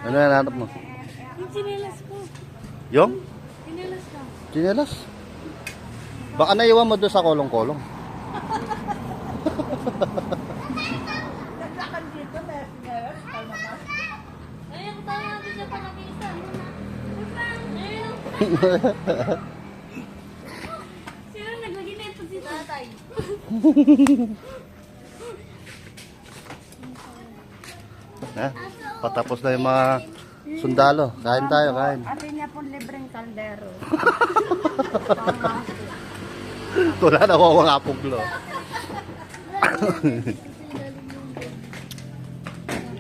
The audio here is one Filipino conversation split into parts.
Ano yan hanap mo? Yung chinelas ko. Yung? Chinelas ka. Chinelas? Baka naiwan mo doon sa kolong-kolong. Ayun, tayo natin siya pa nakita. Ayun. Sino naglagay na ito si tatay? Ha? Patapos na yung mga sundalo. Kain tayo, kain. Ate niya pong libreng kaldero. Wala na ako mga apuglo.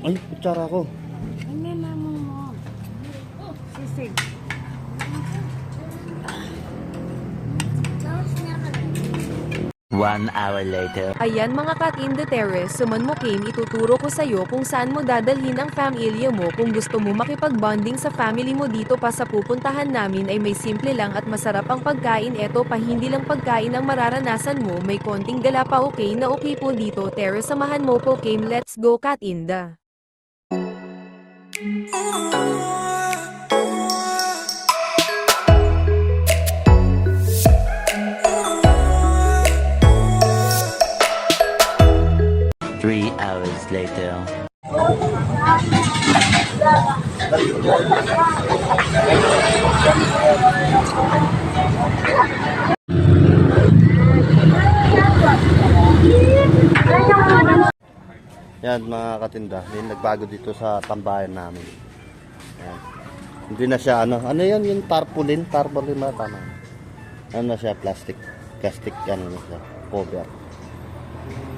Ay, kutsara ko. Hindi, mamang mo. Sisig. 1 hour later. Ayan mga ka-Team Terrace, suman mo came ituturo ko sa'yo kung saan mo dadalhin ang pamilya mo kung gusto mo makipag-bonding sa family mo dito pa sa pupuntahan namin ay may simple lang at masarap ang pagkain eto pa hindi lang pagkain ang mararanasan mo may konting gala pa okay na okay po dito Terrace samahan mo po came let's go Katinda. Three hours later. Yan mga katinda, yung nagbago dito sa tambayan namin. Yan. Hindi na siya ano yan yung tarpaulin ba tama? Ano na siya plastic ano na siya, cover.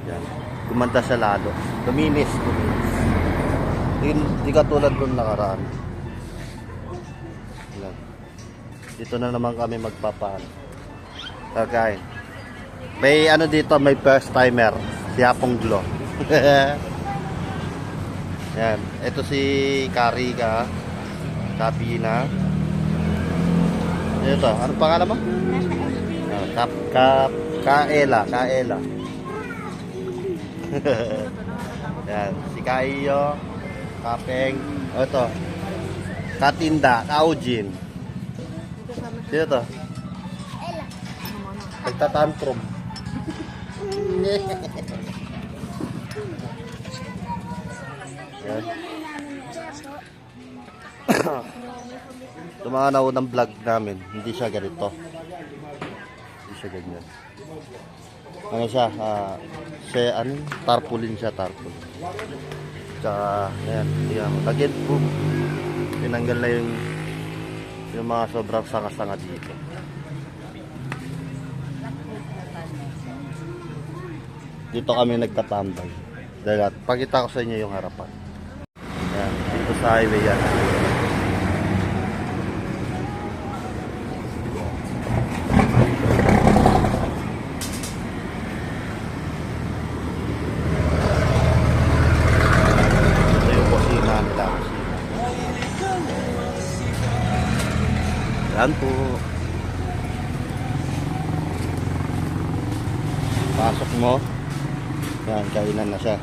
Yan. Gumanda siya lalo. Luminis. Hindi katulad doon nakaraan. Yan. Dito na naman kami magpapaan. Okay. May ano dito, may first timer. Si Apong Glo. Yan. Ito si Karika. Kapina. Ito. Ano pangalan mo? Kaela. Yan. Si Kaiyo. Kapeng. O ito. Katinda. Kaujin. Sino to? Nagtatantrum. Yan. Ito mga naunang vlog namin, hindi siya ganito. Hindi siya ganyan. Ano siya? Tarpaulin siya, tarpaulin. Tsaka, ayan, lagyan po. Tinanggal na yung mga sobrang sanga-sanga dito. Dito kami nagtatambay. Dahil pakita ko sa inyo yung harapan. Ayan, dito sa highway yan. Ito yung kusina nila. Yan po. Pasok mo. Yan, kainan na siya.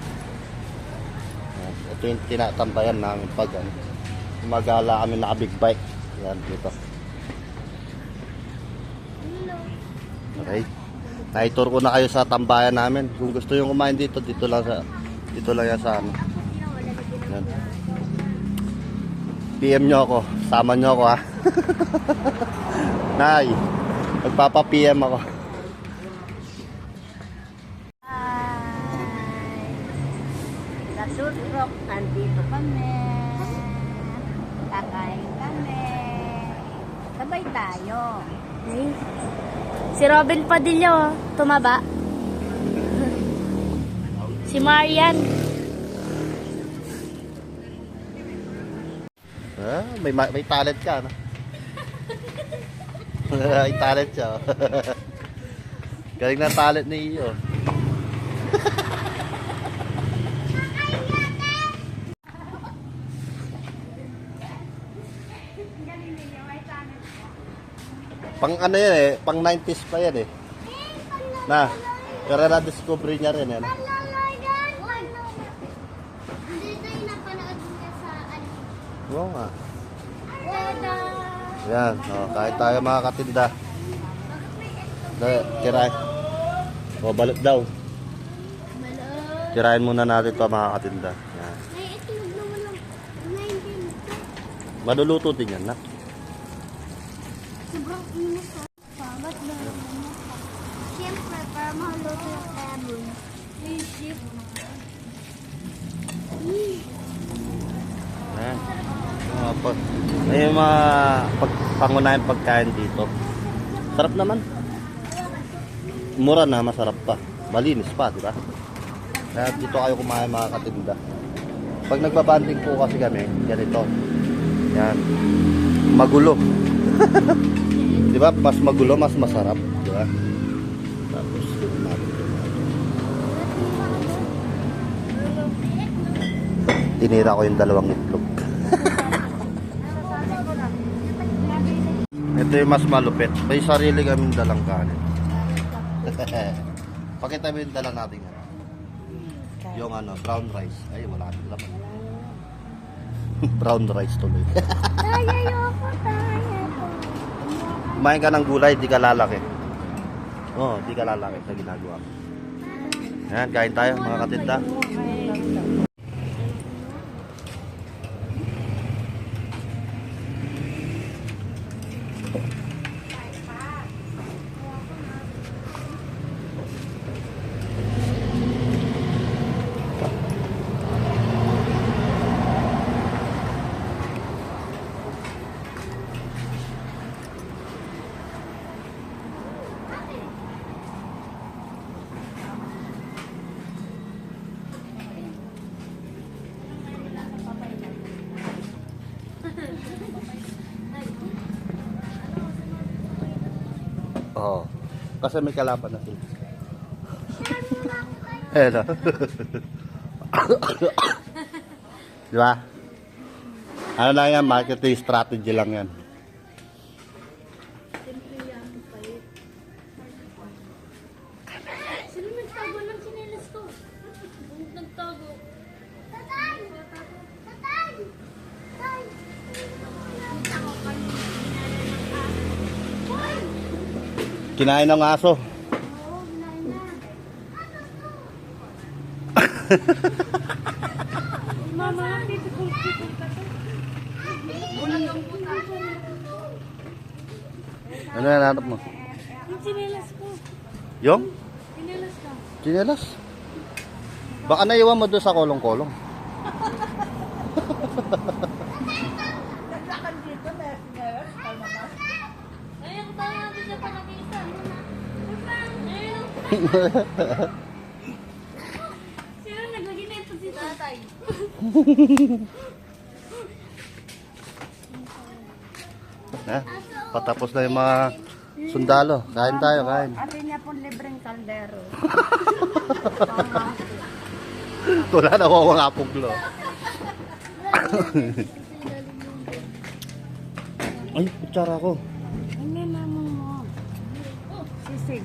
Yan. Ito yung tinatambayan namin pag gumagala kami naka big bike. Yan, dito. Okay. Naitur ko na kayo sa tambayan namin. Kung gusto yung kumain dito, dito lang yan sa ano. Yan. PM nyo ako. Sama nyo ako ha. Nay, magpapa-PM ako. Tutrok, andito kami. Kakain kami. Sabay tayo. Si Robin Padilla, tumaba. Si Marian. May talent ka, no? May talent siya. Galing na talent ni iyo. Pang ano yan eh, pang 90s pa yan eh. Na, pero na-discovery niya rin yan. Dito yung napanood niya sa ano. Oo nga. Tada! Yan, kahit tayo mga katinda. Tirahin. Balot daw. Balot. Tirahin muna natin ito mga katinda. Yan. May itlog na walang 19. Maluluto din yan, nak. Sobrang init sa babat na. Siyempre, para mahaluto yung lemon. May ship. Yan. May mga pangunahing pagkain dito. Sarap naman. Mura na, masarap pa. Malinis pa, di ba? Kaya dito kayo kumain mga katinda. Pag nagbabanding po kasi kami, ganito. Yan. Magulo. Di ba? Mas magulo, mas masarap. Di ba? Tapos, tinira ko yung dalawang itlog. Ito yung mas malupit. May sarili kaming dalang kanin. Pakita mo yung dala natin. Yung brown rice. Ay, wala nang laman. Brown rice tuloy. Tayo ko. Kumain ka ng gulay, di ka lalaki. Oo, di ka lalaki sa ginagawa. Ayan, kain tayo mga katinda. Oo. Kasi may kalaban na sila. Hello. Di ba? Ano lang yan, marketing strategy lang yan. Sino nagtago ng chinelas ko? Nagtago. Tatay! Tatay! Tatay! Kinain ng aso. Oo, kinain na. Mama, pipikul ka to. Ano yan, hanap mo? Yung chinelas ko. Yung? Chinelas ka. Chinelas? Baka naiwan mo doon sa kolong-kolong. Ay, ang tayo natin siya palagisa. Sino naglagay na ito si tatay? Ha? Patapos na yung mga sundalo. Kain tayo, kain. Ate niya pong libreng kaldero. Wala na ako mga apuglo. Ay, kutsara ko. Hindi, mama mo. Sisig.